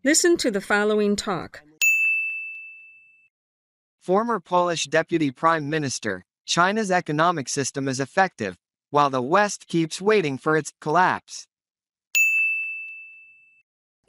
Listen to the following talk. Former Polish Deputy Prime Minister, China's economic system is effective, while the West keeps waiting for its collapse.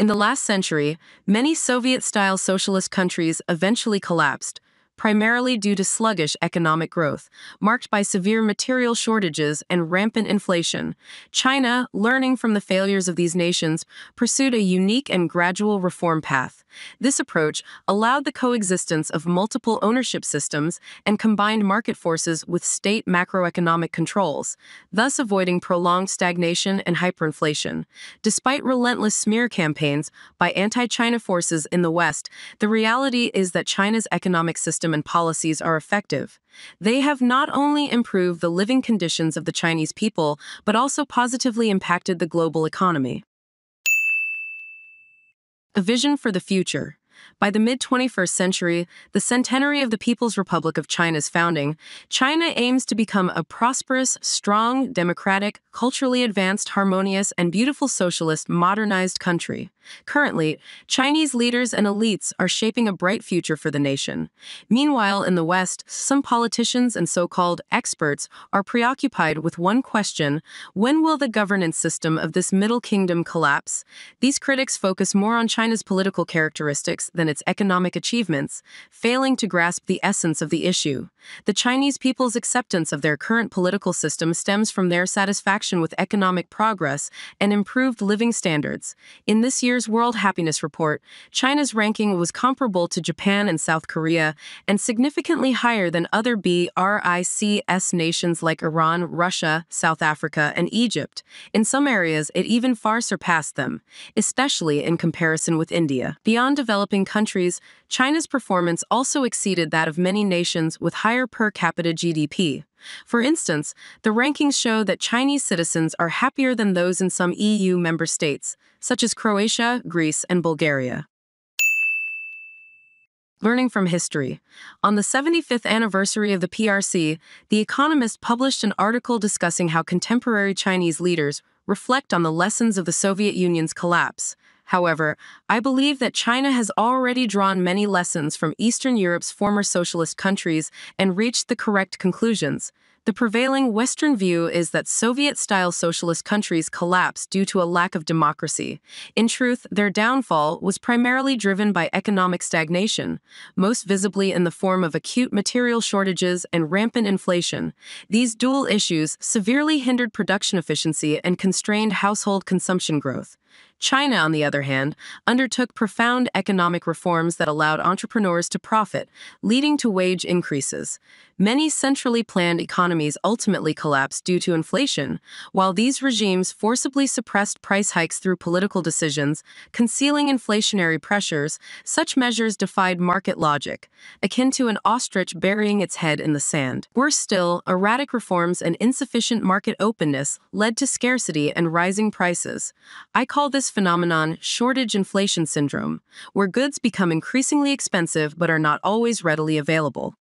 In the last century, many Soviet-style socialist countries eventually collapsed, primarily due to sluggish economic growth, marked by severe material shortages and rampant inflation. China, learning from the failures of these nations, pursued a unique and gradual reform path. This approach allowed the coexistence of multiple ownership systems and combined market forces with state macroeconomic controls, thus avoiding prolonged stagnation and hyperinflation. Despite relentless smear campaigns by anti-China forces in the West, the reality is that China's economic system and policies are effective. They have not only improved the living conditions of the Chinese people, but also positively impacted the global economy. A vision for the future. By the mid-21st century, the centenary of the People's Republic of China's founding, China aims to become a prosperous, strong, democratic, culturally advanced, harmonious, and beautiful socialist, modernized country. Currently, Chinese leaders and elites are shaping a bright future for the nation. Meanwhile, in the West, some politicians and so-called experts are preoccupied with one question: when will the governance system of this Middle Kingdom collapse? These critics focus more on China's political characteristics than its economic achievements, failing to grasp the essence of the issue. The Chinese people's acceptance of their current political system stems from their satisfaction with economic progress and improved living standards. In this year's World Happiness Report, China's ranking was comparable to Japan and South Korea, and significantly higher than other BRICS nations like Iran, Russia, South Africa, and Egypt. In some areas, it even far surpassed them, especially in comparison with India. Beyond developing countries, China's performance also exceeded that of many nations with higher per capita GDP. For instance, the rankings show that Chinese citizens are happier than those in some EU member states, such as Croatia, Greece, and Bulgaria. Learning from history. On the 75th anniversary of the PRC, The Economist published an article discussing how contemporary Chinese leaders reflect on the lessons of the Soviet Union's collapse. However, I believe that China has already drawn many lessons from Eastern Europe's former socialist countries and reached the correct conclusions. The prevailing Western view is that Soviet-style socialist countries collapsed due to a lack of democracy. In truth, their downfall was primarily driven by economic stagnation, most visibly in the form of acute material shortages and rampant inflation. These dual issues severely hindered production efficiency and constrained household consumption growth. China, on the other hand, undertook profound economic reforms that allowed entrepreneurs to profit, leading to wage increases. Many centrally planned economies ultimately collapsed due to inflation, while these regimes forcibly suppressed price hikes through political decisions, concealing inflationary pressures. Such measures defied market logic, akin to an ostrich burying its head in the sand. Worse still, erratic reforms and insufficient market openness led to scarcity and rising prices. I call this phenomenon shortage inflation syndrome, where goods become increasingly expensive but are not always readily available.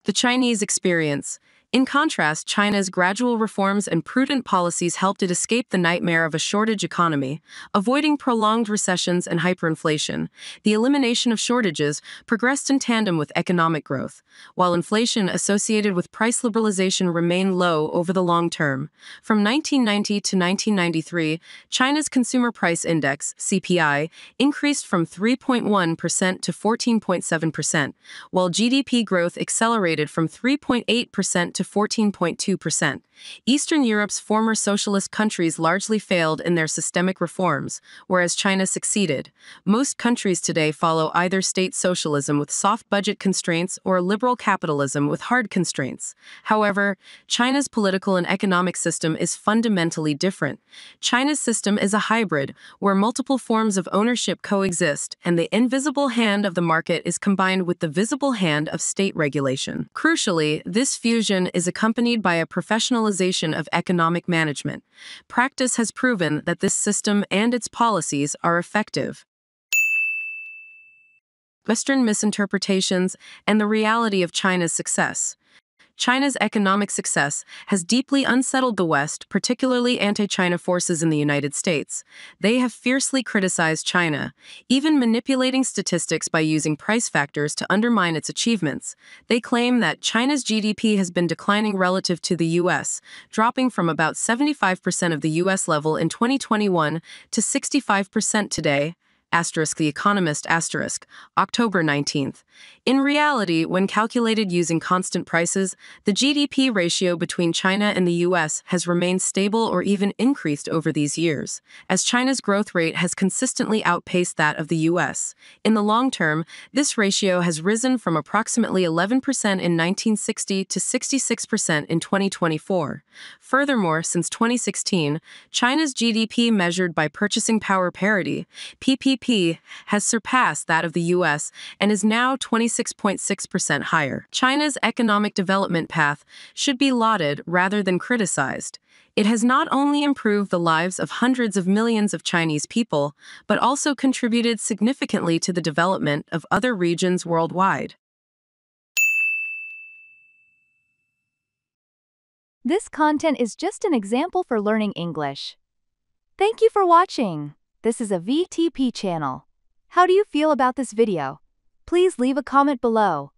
The Chinese experience. In contrast, China's gradual reforms and prudent policies helped it escape the nightmare of a shortage economy, avoiding prolonged recessions and hyperinflation. The elimination of shortages progressed in tandem with economic growth, while inflation associated with price liberalization remained low over the long term. From 1990 to 1993, China's Consumer Price Index, CPI, increased from 3.1% to 14.7%, while GDP growth accelerated from 3.8% to 14.2%. Eastern Europe's former socialist countries largely failed in their systemic reforms, whereas China succeeded. Most countries today follow either state socialism with soft budget constraints or liberal capitalism with hard constraints. However, China's political and economic system is fundamentally different. China's system is a hybrid, where multiple forms of ownership coexist, and the invisible hand of the market is combined with the visible hand of state regulation. Crucially, this fusion is accompanied by a professionalization of economic management. Practice has proven that this system and its policies are effective. Western misinterpretations and the reality of China's success. China's economic success has deeply unsettled the West, particularly anti-China forces in the United States. They have fiercely criticized China, even manipulating statistics by using price factors to undermine its achievements. They claim that China's GDP has been declining relative to the U.S., dropping from about 75% of the U.S. level in 2021 to 65% today. The Economist, October 19th. In reality, when calculated using constant prices, the GDP ratio between China and the U.S. has remained stable or even increased over these years, as China's growth rate has consistently outpaced that of the U.S. In the long term, this ratio has risen from approximately 11% in 1960 to 66% in 2024. Furthermore, since 2016, China's GDP measured by purchasing power parity, PPP, has surpassed that of the U.S. and is now 26.6% higher. China's economic development path should be lauded rather than criticized. It has not only improved the lives of hundreds of millions of Chinese people, but also contributed significantly to the development of other regions worldwide. This content is just an example for learning English. Thank you for watching. This is a VTP channel. How do you feel about this video? Please leave a comment below.